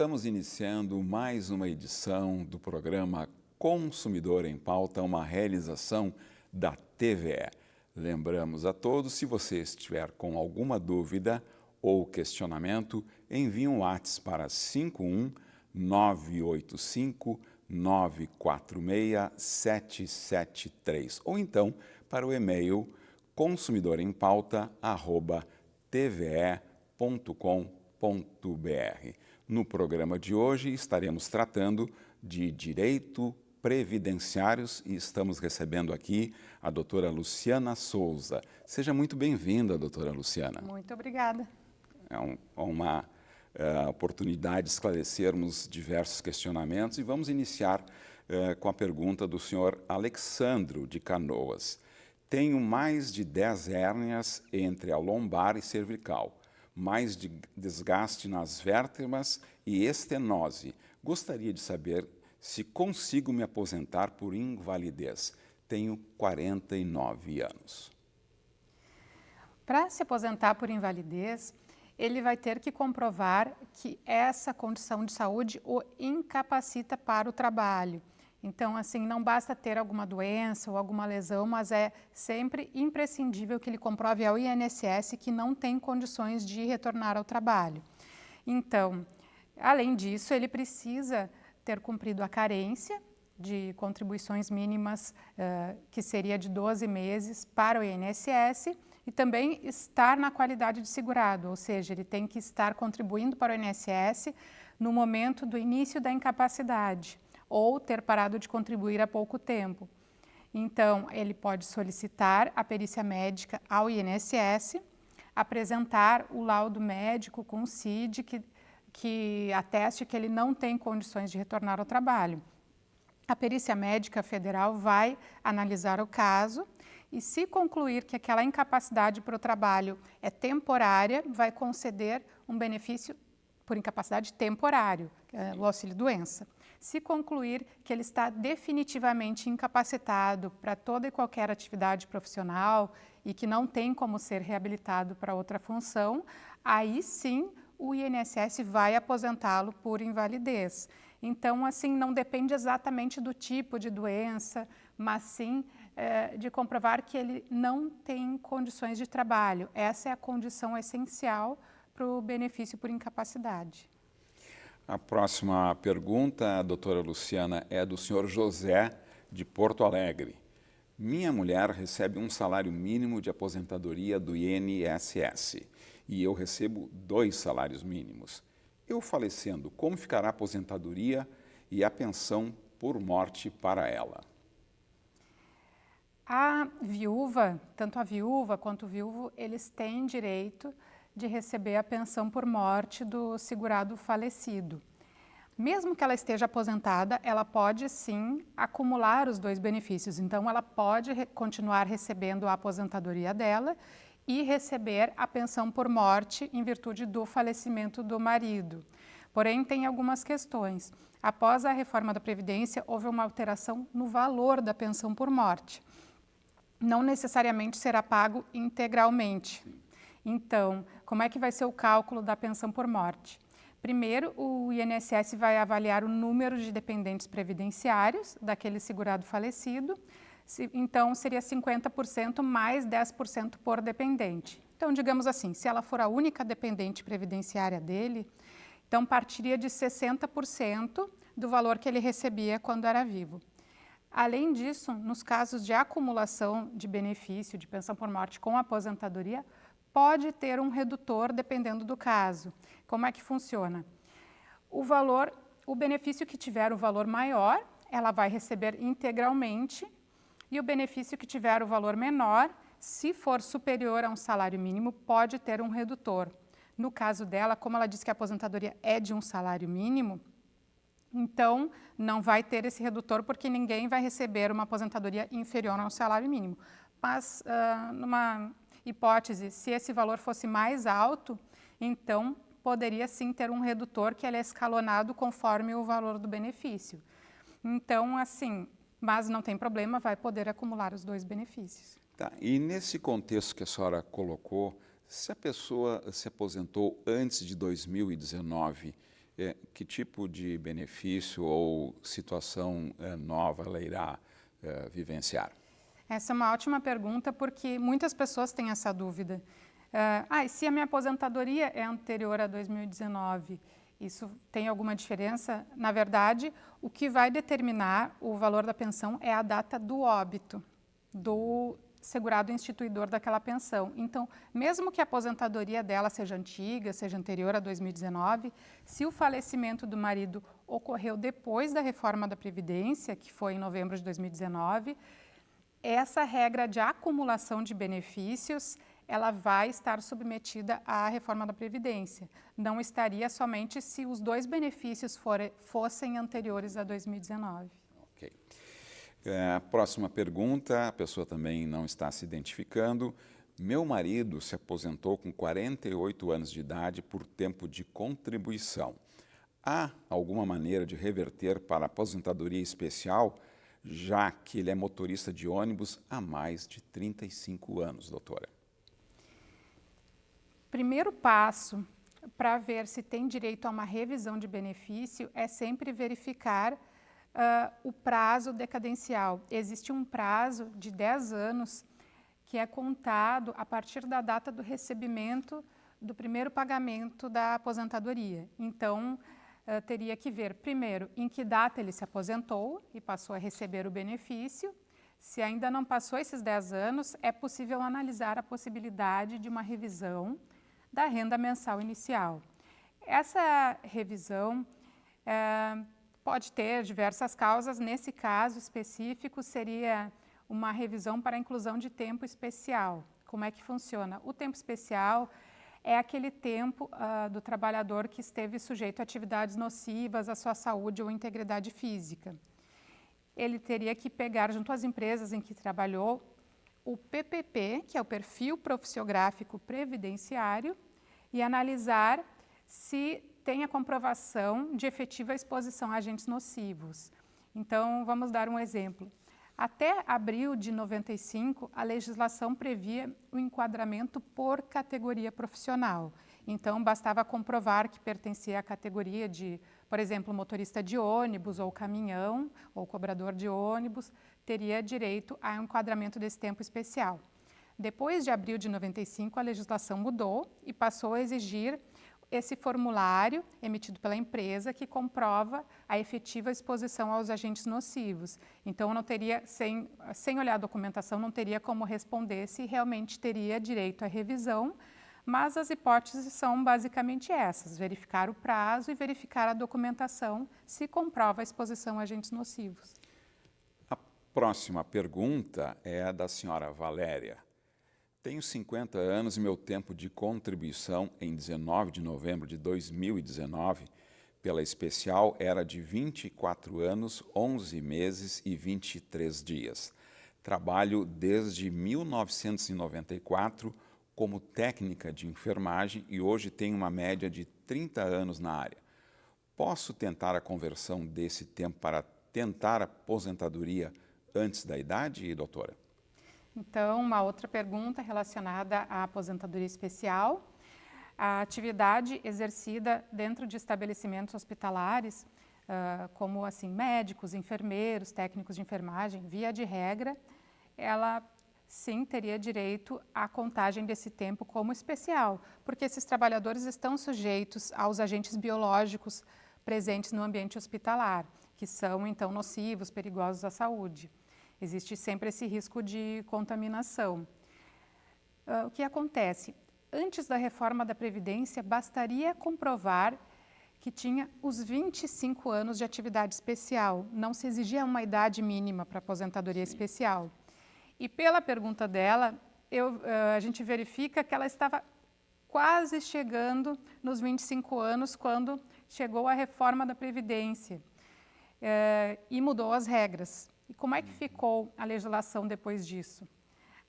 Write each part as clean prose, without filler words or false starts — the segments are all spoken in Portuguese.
Estamos iniciando mais uma edição do programa Consumidor em Pauta, uma realização da TVE. Lembramos a todos, se você estiver com alguma dúvida ou questionamento, envie um WhatsApp para 51 985 946 773 ou então para o e-mail consumidorempauta@tve.com.br. No programa de hoje estaremos tratando de direito previdenciários e estamos recebendo aqui a doutora Luciana Souza. Seja muito bem-vinda, doutora Luciana. Muito obrigada. É uma oportunidade de esclarecermos diversos questionamentos e vamos iniciar com a pergunta do senhor Alexandro de Canoas. Tenho mais de 10 hérnias entre a lombar e cervical, mais de desgaste nas vértebras e estenose. Gostaria de saber se consigo me aposentar por invalidez. Tenho 49 anos. Para se aposentar por invalidez, ele vai ter que comprovar que essa condição de saúde o incapacita para o trabalho. Então, assim, não basta ter alguma doença ou alguma lesão, mas é sempre imprescindível que ele comprove ao INSS que não tem condições de retornar ao trabalho. Então, além disso, ele precisa ter cumprido a carência de contribuições mínimas, que seria de 12 meses para o INSS, e também estar na qualidade de segurado, ou seja, ele tem que estar contribuindo para o INSS no momento do início da incapacidade, ou ter parado de contribuir há pouco tempo. Então, ele pode solicitar a perícia médica ao INSS, apresentar o laudo médico com o CID que ateste que ele não tem condições de retornar ao trabalho. A perícia médica federal vai analisar o caso e, se concluir que aquela incapacidade para o trabalho é temporária, vai conceder um benefício por incapacidade temporário, o auxílio-doença. Se concluir que ele está definitivamente incapacitado para toda e qualquer atividade profissional e que não tem como ser reabilitado para outra função, aí sim o INSS vai aposentá-lo por invalidez. Então, assim, não depende exatamente do tipo de doença, mas sim de comprovar que ele não tem condições de trabalho. Essa é a condição essencial para o benefício por incapacidade. A próxima pergunta, doutora Luciana, é do senhor José, de Porto Alegre. Minha mulher recebe um salário mínimo de aposentadoria do INSS e eu recebo 2 salários mínimos. Eu falecendo, como ficará a aposentadoria e a pensão por morte para ela? A viúva, tanto a viúva quanto o viúvo, eles têm direito de receber a pensão por morte do segurado falecido. Mesmo que ela esteja aposentada, ela pode sim acumular os 2 benefícios. Então, ela pode continuar recebendo a aposentadoria dela e receber a pensão por morte em virtude do falecimento do marido. Porém, tem algumas questões. Após a reforma da Previdência, houve uma alteração no valor da pensão por morte. Não necessariamente será pago integralmente. Então, como é que vai ser o cálculo da pensão por morte? Primeiro, o INSS vai avaliar o número de dependentes previdenciários daquele segurado falecido. Então, seria 50% mais 10% por dependente. Então, digamos assim, se ela for a única dependente previdenciária dele, então partiria de 60% do valor que ele recebia quando era vivo. Além disso, nos casos de acumulação de benefício de pensão por morte com aposentadoria, pode ter um redutor dependendo do caso. Como é que funciona? O benefício que tiver o valor maior, ela vai receber integralmente, e o benefício que tiver o valor menor, se for superior a um salário mínimo, pode ter um redutor. No caso dela, como ela disse que a aposentadoria é de um salário mínimo, então não vai ter esse redutor porque ninguém vai receber uma aposentadoria inferior ao salário mínimo. Mas, numa hipótese, se esse valor fosse mais alto, então poderia sim ter um redutor que ele é escalonado conforme o valor do benefício. Então, assim, mas não tem problema, vai poder acumular os 2 benefícios. Tá. E nesse contexto que a senhora colocou, se a pessoa se aposentou antes de 2019, que tipo de benefício ou situação nova ela irá vivenciar? Essa é uma ótima pergunta, porque muitas pessoas têm essa dúvida. E se a minha aposentadoria é anterior a 2019, isso tem alguma diferença? Na verdade, o que vai determinar o valor da pensão é a data do óbito do segurado instituidor daquela pensão. Então, mesmo que a aposentadoria dela seja antiga, seja anterior a 2019, se o falecimento do marido ocorreu depois da reforma da Previdência, que foi em novembro de 2019, essa regra de acumulação de benefícios, ela vai estar submetida à reforma da Previdência. Não estaria somente se os dois benefícios fossem anteriores a 2019. Ok. A próxima pergunta, a pessoa também não está se identificando. Meu marido se aposentou com 48 anos de idade por tempo de contribuição. Há alguma maneira de reverter para a aposentadoria especial, já que ele é motorista de ônibus há mais de 35 anos, doutora? Primeiro passo para ver se tem direito a uma revisão de benefício é sempre verificar o prazo decadencial. Existe um prazo de 10 anos que é contado a partir da data do recebimento do primeiro pagamento da aposentadoria. Então, teria que ver, primeiro, em que data ele se aposentou e passou a receber o benefício. Se ainda não passou esses 10 anos, é possível analisar a possibilidade de uma revisão da renda mensal inicial. Essa revisão pode ter diversas causas. Nesse caso específico, seria uma revisão para a inclusão de tempo especial. Como é que funciona? O tempo especial é aquele tempo do trabalhador que esteve sujeito a atividades nocivas à sua saúde ou integridade física. Ele teria que pegar, junto às empresas em que trabalhou, o PPP, que é o Perfil Profissiográfico Previdenciário, e analisar se tem a comprovação de efetiva exposição a agentes nocivos. Então, vamos dar um exemplo. Até abril de 95, a legislação previa o enquadramento por categoria profissional. Então, bastava comprovar que pertencia à categoria de, por exemplo, motorista de ônibus ou caminhão ou cobrador de ônibus, teria direito a um enquadramento desse tempo especial. Depois de abril de 95, a legislação mudou e passou a exigir esse formulário emitido pela empresa que comprova a efetiva exposição aos agentes nocivos. Então, não teria, sem olhar a documentação, não teria como responder se realmente teria direito à revisão, mas as hipóteses são basicamente essas: verificar o prazo e verificar a documentação se comprova a exposição a agentes nocivos. A próxima pergunta é a da senhora Valéria. Tenho 50 anos e meu tempo de contribuição em 19 de novembro de 2019 pela especial era de 24 anos, 11 meses e 23 dias. Trabalho desde 1994 como técnica de enfermagem e hoje tenho uma média de 30 anos na área. Posso tentar a conversão desse tempo para tentar a aposentadoria antes da idade, doutora? Então, uma outra pergunta relacionada à aposentadoria especial. A atividade exercida dentro de estabelecimentos hospitalares, como assim, médicos, enfermeiros, técnicos de enfermagem, via de regra, ela sim teria direito à contagem desse tempo como especial, porque esses trabalhadores estão sujeitos aos agentes biológicos presentes no ambiente hospitalar, que são então nocivos, perigosos à saúde. Existe sempre esse risco de contaminação. O que acontece? Antes da reforma da Previdência, bastaria comprovar que tinha os 25 anos de atividade especial. Não se exigia uma idade mínima para aposentadoria especial. E pela pergunta dela, a gente verifica que ela estava quase chegando nos 25 anos quando chegou a reforma da Previdência e mudou as regras. E como é que ficou a legislação depois disso?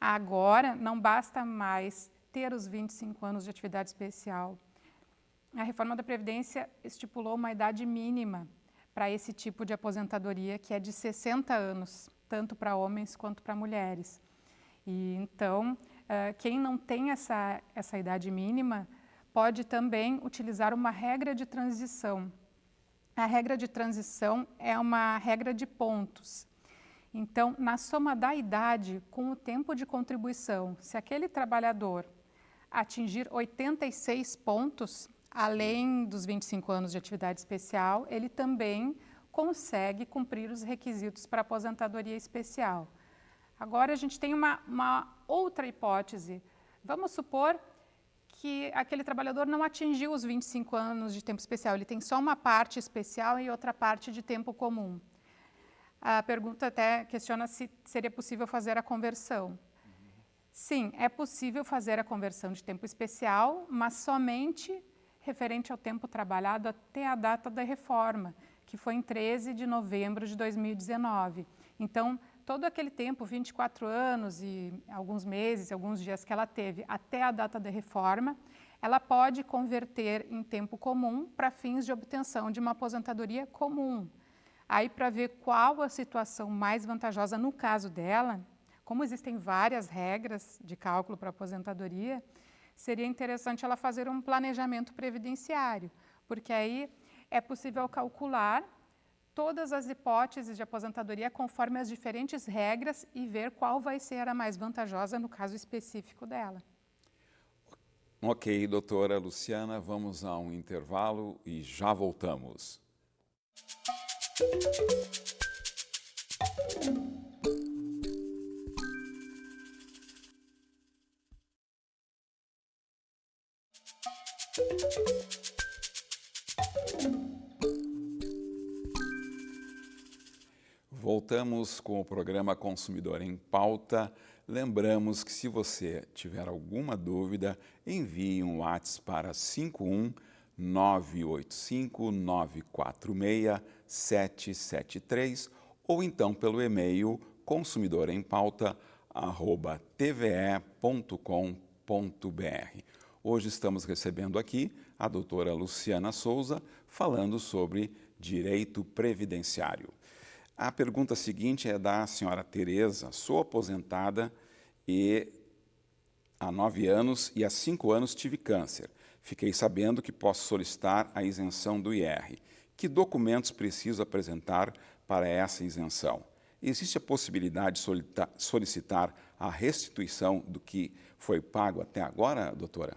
Agora, não basta mais ter os 25 anos de atividade especial. A reforma da Previdência estipulou uma idade mínima para esse tipo de aposentadoria, que é de 60 anos, tanto para homens quanto para mulheres. E então, quem não tem essa idade mínima pode também utilizar uma regra de transição. A regra de transição é uma regra de pontos. Então, na soma da idade com o tempo de contribuição, se aquele trabalhador atingir 86 pontos, além dos 25 anos de atividade especial, ele também consegue cumprir os requisitos para aposentadoria especial. Agora, a gente tem uma outra hipótese. Vamos supor que aquele trabalhador não atingiu os 25 anos de tempo especial, ele tem só uma parte especial e outra parte de tempo comum. A pergunta até questiona se seria possível fazer a conversão. Sim, é possível fazer a conversão de tempo especial, mas somente referente ao tempo trabalhado até a data da reforma, que foi em 13 de novembro de 2019. Então, todo aquele tempo, 24 anos e alguns meses, alguns dias que ela teve até a data da reforma, ela pode converter em tempo comum para fins de obtenção de uma aposentadoria comum. Aí, para ver qual a situação mais vantajosa no caso dela, como existem várias regras de cálculo para aposentadoria, seria interessante ela fazer um planejamento previdenciário, porque aí é possível calcular todas as hipóteses de aposentadoria conforme as diferentes regras e ver qual vai ser a mais vantajosa no caso específico dela. Ok, doutora Luciana, vamos a um intervalo e já voltamos. Voltamos com o programa Consumidor em Pauta. Lembramos que se você tiver alguma dúvida, envie um WhatsApp para 51 985 946 773 ou então pelo e-mail consumidorempauta@tve.com.br. Hoje estamos recebendo aqui a doutora Luciana Souza falando sobre direito previdenciário. A pergunta seguinte é da senhora Tereza. Sou aposentada e há 9 anos e há 5 anos tive câncer. Fiquei sabendo que posso solicitar a isenção do IR. Que documentos preciso apresentar para essa isenção? Existe a possibilidade de solicitar a restituição do que foi pago até agora, doutora?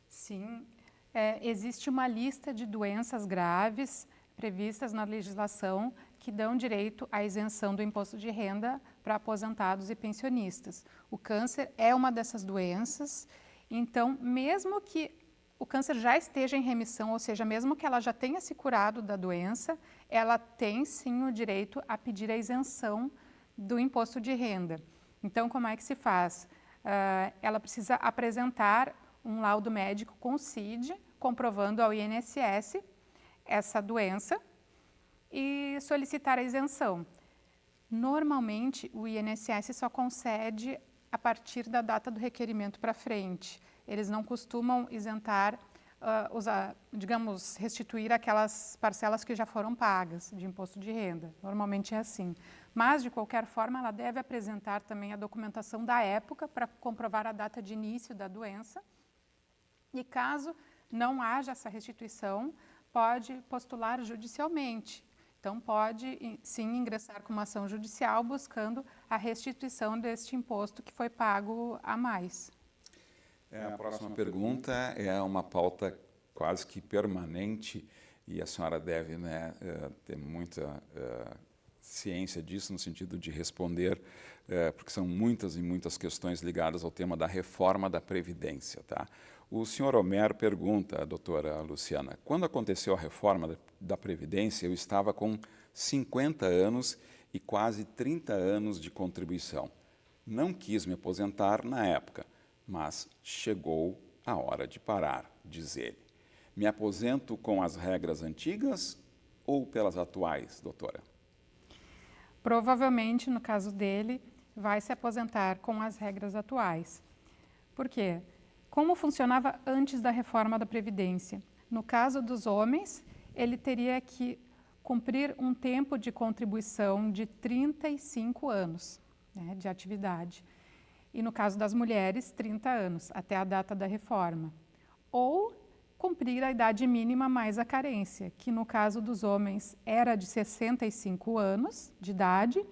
Sim, existe uma lista de doenças graves previstas na legislação que dão direito à isenção do imposto de renda para aposentados e pensionistas. O câncer é uma dessas doenças, então, mesmo que o câncer já esteja em remissão, ou seja, mesmo que ela já tenha se curado da doença, ela tem sim o direito a pedir a isenção do imposto de renda. Então, como é que se faz? Ela precisa apresentar um laudo médico com o CID, comprovando ao INSS essa doença e solicitar a isenção. Normalmente, o INSS só concede a partir da data do requerimento para frente. Eles não costumam isentar, restituir aquelas parcelas que já foram pagas de imposto de renda. Normalmente é assim. Mas, de qualquer forma, ela deve apresentar também a documentação da época para comprovar a data de início da doença. E caso não haja essa restituição, pode postular judicialmente. Então, pode, sim, ingressar com uma ação judicial buscando a restituição deste imposto que foi pago a mais. A próxima pergunta é uma pauta quase que permanente e a senhora deve ter muita ciência disso no sentido de responder, porque são muitas e muitas questões ligadas ao tema da reforma da Previdência, tá? O senhor Homero pergunta, doutora Luciana, quando aconteceu a reforma da Previdência, eu estava com 50 anos e quase 30 anos de contribuição. Não quis me aposentar na época, mas chegou a hora de parar, diz ele. Me aposento com as regras antigas ou pelas atuais, doutora? Provavelmente, no caso dele, vai se aposentar com as regras atuais. Por quê? Como funcionava antes da reforma da Previdência? No caso dos homens, ele teria que cumprir um tempo de contribuição de 35 anos, de atividade. E no caso das mulheres, 30 anos, até a data da reforma. ou cumprir a idade mínima mais a carência, que no caso dos homens era de 65 anos de idade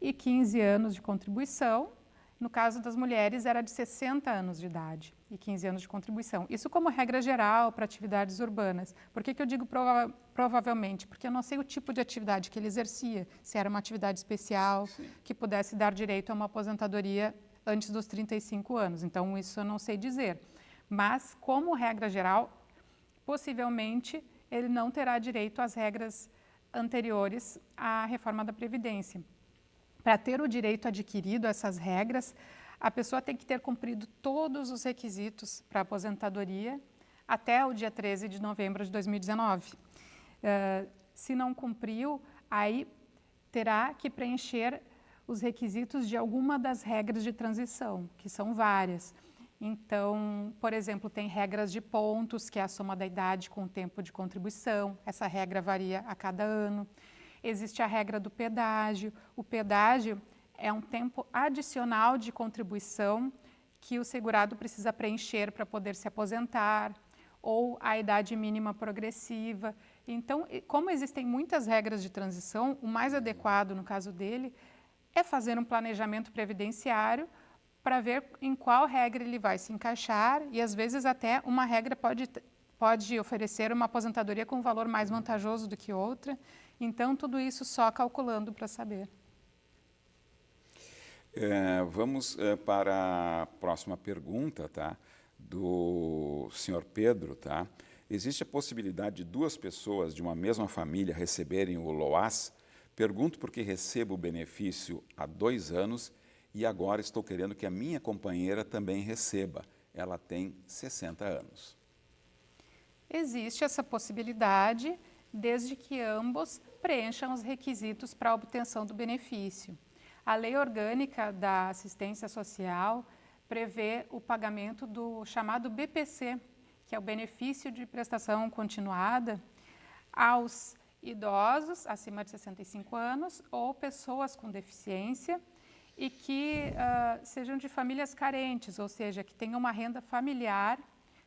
e 15 anos de contribuição. No caso das mulheres era de 60 anos de idade e 15 anos de contribuição. Isso como regra geral para atividades urbanas. Por que eu digo provavelmente? Porque eu não sei o tipo de atividade que ele exercia, se era uma atividade especial, Sim, que pudesse dar direito a uma aposentadoria antes dos 35 anos. Então, isso eu não sei dizer. Mas, como regra geral, possivelmente ele não terá direito às regras anteriores à reforma da Previdência. Para ter o direito adquirido a essas regras, a pessoa tem que ter cumprido todos os requisitos para a aposentadoria até o dia 13 de novembro de 2019. Se não cumpriu, aí terá que preencher os requisitos de alguma das regras de transição, que são várias. Então, por exemplo, tem regras de pontos, que é a soma da idade com o tempo de contribuição. Essa regra varia a cada ano. Existe a regra do pedágio. O pedágio é um tempo adicional de contribuição que o segurado precisa preencher para poder se aposentar, ou a idade mínima progressiva. Então, como existem muitas regras de transição, o mais adequado, no caso dele, é fazer um planejamento previdenciário para ver em qual regra ele vai se encaixar e, às vezes, até uma regra pode oferecer uma aposentadoria com um valor mais vantajoso do que outra. Então, tudo isso só calculando para saber. Vamos para a próxima pergunta, tá? Do senhor Pedro, tá? Existe a possibilidade de duas pessoas de uma mesma família receberem o LOAS? Pergunto porque recebo o benefício há 2 anos e agora estou querendo que a minha companheira também receba. Ela tem 60 anos. Existe essa possibilidade, desde que ambos preencham os requisitos para a obtenção do benefício. A Lei Orgânica da Assistência Social prevê o pagamento do chamado BPC, que é o Benefício de Prestação Continuada, aos idosos acima de 65 anos ou pessoas com deficiência e que sejam de famílias carentes, ou seja, que tenham uma renda familiar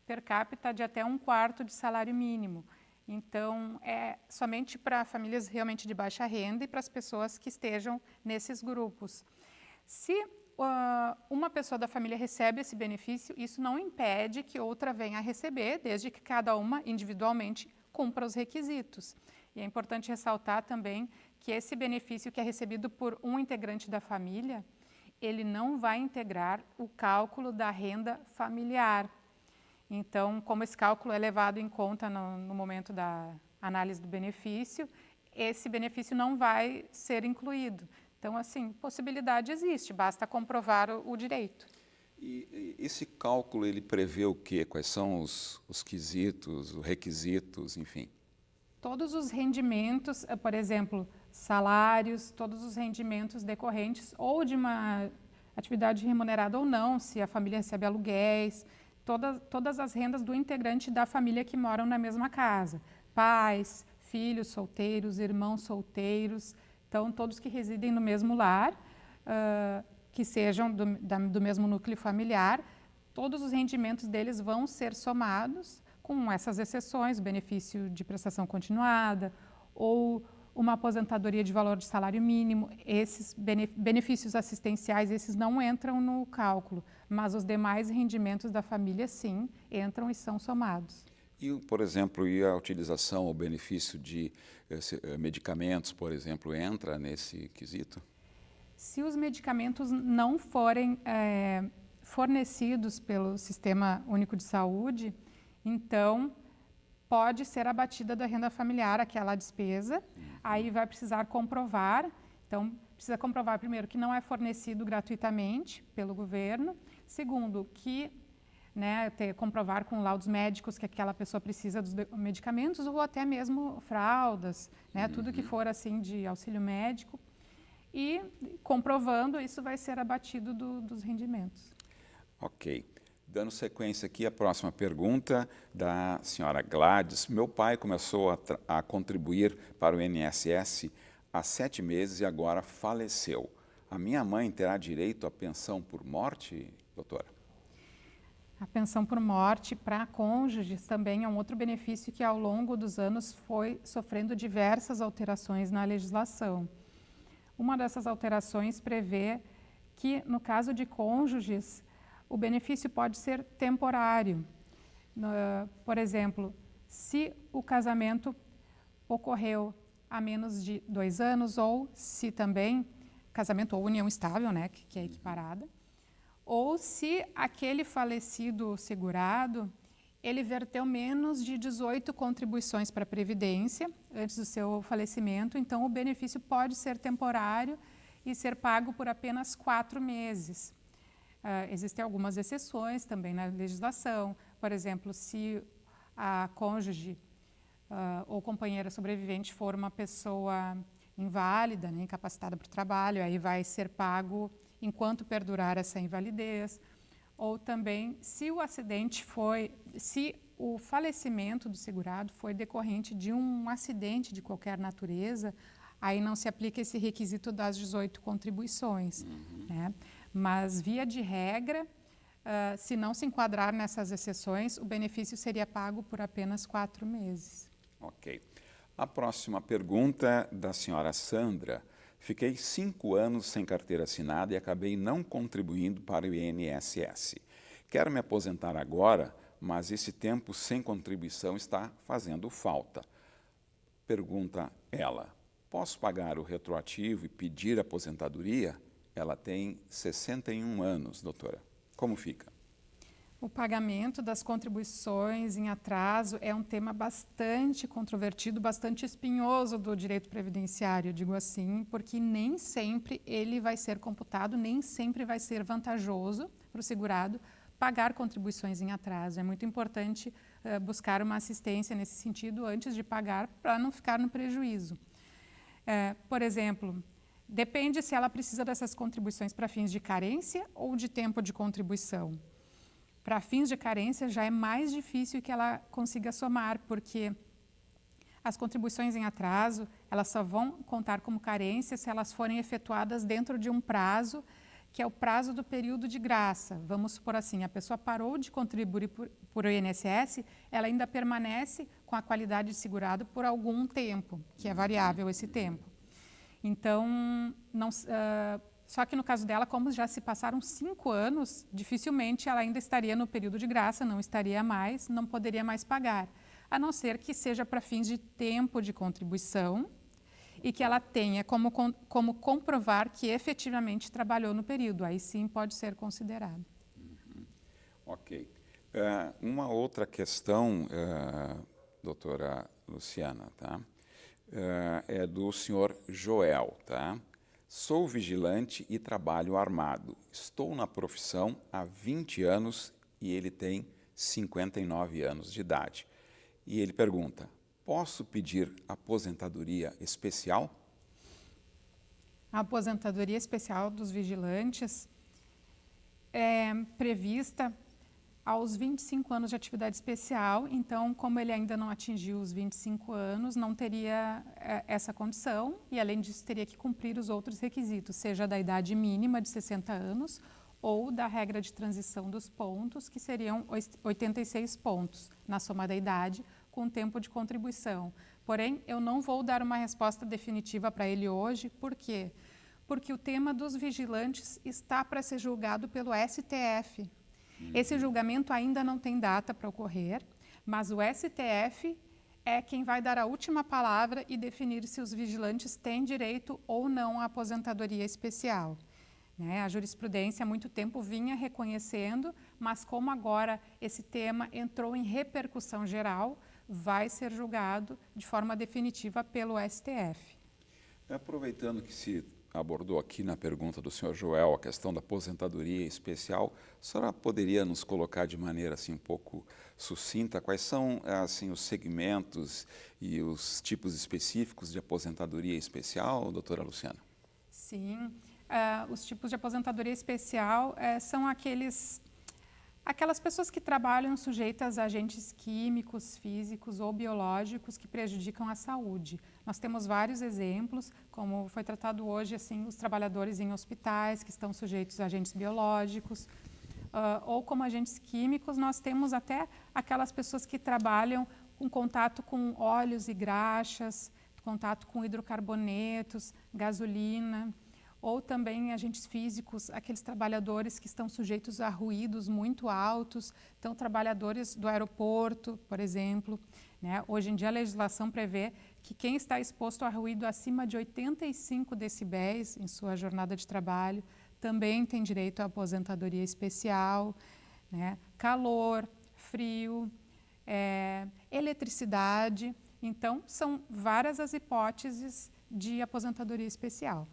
per capita de até 1/4 de salário mínimo. Então, é somente para famílias realmente de baixa renda e para as pessoas que estejam nesses grupos. Se uma pessoa da família recebe esse benefício, isso não impede que outra venha a receber, desde que cada uma individualmente cumpra os requisitos. E é importante ressaltar também que esse benefício que é recebido por um integrante da família, ele não vai integrar o cálculo da renda familiar. Então, como esse cálculo é levado em conta no momento da análise do benefício, esse benefício não vai ser incluído. Então, assim, possibilidade existe, basta comprovar o direito. E esse cálculo, ele prevê o quê? Quais são os quesitos, os requisitos, enfim? Todos os rendimentos, por exemplo, salários, todos os rendimentos decorrentes ou de uma atividade remunerada ou não, se a família recebe aluguéis, todas as rendas do integrante da família que moram na mesma casa. Pais, filhos solteiros, irmãos solteiros, então todos que residem no mesmo lar, que sejam do mesmo núcleo familiar, todos os rendimentos deles vão ser somados com essas exceções, benefício de prestação continuada ou uma aposentadoria de valor de salário mínimo. Esses benefícios assistenciais, esses não entram no cálculo, mas os demais rendimentos da família, sim, entram e são somados. E, por exemplo, a utilização ou benefício de medicamentos, por exemplo, entra nesse quesito? Se os medicamentos não forem fornecidos pelo Sistema Único de Saúde, então pode ser abatida da renda familiar aquela despesa, aí vai precisar comprovar, então precisa comprovar primeiro que não é fornecido gratuitamente pelo governo, segundo que comprovar com laudos médicos que aquela pessoa precisa dos medicamentos ou até mesmo fraldas, tudo que for assim de auxílio médico, e comprovando isso vai ser abatido dos rendimentos. Ok. Dando sequência aqui, a próxima pergunta da senhora Gladys. Meu pai começou a contribuir para o INSS há 7 meses e agora faleceu. A minha mãe terá direito à pensão por morte, doutora? A pensão por morte para cônjuges também é um outro benefício que ao longo dos anos foi sofrendo diversas alterações na legislação. Uma dessas alterações prevê que, no caso de cônjuges, o benefício pode ser temporário. Por exemplo, se o casamento ocorreu há menos de 2 anos, ou se também, casamento ou união estável, né, que é equiparada, ou se aquele falecido segurado, ele verteu menos de 18 contribuições para a Previdência antes do seu falecimento, então o benefício pode ser temporário e ser pago por apenas 4 meses. Existem algumas exceções também na legislação, por exemplo, se a cônjuge ou companheira sobrevivente for uma pessoa inválida, né, incapacitada para o trabalho, aí vai ser pago enquanto perdurar essa invalidez. Ou também, se o falecimento do segurado foi decorrente de um acidente de qualquer natureza, aí não se aplica esse requisito das 18 contribuições. Né? Mas, via de regra, se não se enquadrar nessas exceções, o benefício seria pago por apenas 4 meses. Ok. A próxima pergunta da senhora Sandra. Fiquei 5 anos sem carteira assinada e acabei não contribuindo para o INSS. Quero me aposentar agora, mas esse tempo sem contribuição está fazendo falta. Pergunta ela, posso pagar o retroativo e pedir aposentadoria? Ela tem 61 anos, doutora. Como fica? O pagamento das contribuições em atraso é um tema bastante controvertido, bastante espinhoso do direito previdenciário, digo assim, porque nem sempre ele vai ser computado, nem sempre vai ser vantajoso para o segurado pagar contribuições em atraso. É muito importante buscar uma assistência nesse sentido antes de pagar, para não ficar no prejuízo. Por exemplo, depende se ela precisa dessas contribuições para fins de carência ou de tempo de contribuição. Para fins de carência já é mais difícil que ela consiga somar, porque as contribuições em atraso, elas só vão contar como carência se elas forem efetuadas dentro de um prazo, que é o prazo do período de graça. Vamos supor assim, a pessoa parou de contribuir por o INSS, ela ainda permanece com a qualidade de segurado por algum tempo, que é variável esse tempo. Então, só que no caso dela, como já se passaram 5 anos, dificilmente ela ainda estaria no período de graça, não estaria mais, não poderia mais pagar, a não ser que seja para fins de tempo de contribuição e que ela tenha como comprovar que efetivamente trabalhou no período. Aí sim pode ser considerado. Ok. Uma outra questão, doutora Luciana, tá? É do senhor Joel, tá? Sou vigilante e trabalho armado. Estou na profissão há 20 anos e ele tem 59 anos de idade. E ele pergunta, posso pedir aposentadoria especial? A aposentadoria especial dos vigilantes é prevista aos 25 anos de atividade especial, então, como ele ainda não atingiu os 25 anos, não teria essa condição e, além disso, teria que cumprir os outros requisitos, seja da idade mínima de 60 anos ou da regra de transição dos pontos, que seriam 86 pontos na soma da idade com tempo de contribuição. Porém, eu não vou dar uma resposta definitiva para ele hoje, por quê? Porque o tema dos vigilantes está para ser julgado pelo STF. Esse julgamento ainda não tem data para ocorrer, mas o STF é quem vai dar a última palavra e definir se os vigilantes têm direito ou não à aposentadoria especial. A jurisprudência há muito tempo vinha reconhecendo, mas como agora esse tema entrou em repercussão geral, vai ser julgado de forma definitiva pelo STF. Aproveitando que se abordou aqui na pergunta do senhor Joel a questão da aposentadoria especial, a senhora poderia nos colocar de maneira assim um pouco sucinta quais são assim os segmentos e os tipos específicos de aposentadoria especial, doutora Luciana? Sim, os tipos de aposentadoria especial são aquelas pessoas que trabalham sujeitas a agentes químicos, físicos ou biológicos que prejudicam a saúde. Nós temos vários exemplos, como foi tratado hoje, assim, os trabalhadores em hospitais que estão sujeitos a agentes biológicos, ou como agentes químicos, nós temos até aquelas pessoas que trabalham com contato com óleos e graxas, contato com hidrocarbonetos, gasolina, ou também agentes físicos, aqueles trabalhadores que estão sujeitos a ruídos muito altos, então trabalhadores do aeroporto, por exemplo. Né? Hoje em dia a legislação prevê que quem está exposto a ruído acima de 85 decibéis em sua jornada de trabalho também tem direito à aposentadoria especial, né? Calor, frio, eletricidade. Então, são várias as hipóteses de aposentadoria especial.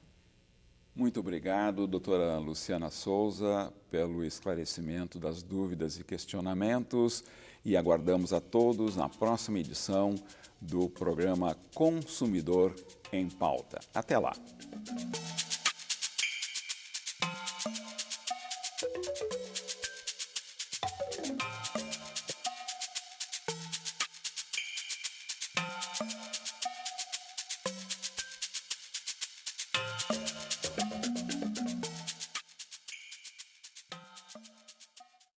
Muito obrigado, doutora Luciana Souza, pelo esclarecimento das dúvidas e questionamentos e aguardamos a todos na próxima edição do programa Consumidor em Pauta. Até lá!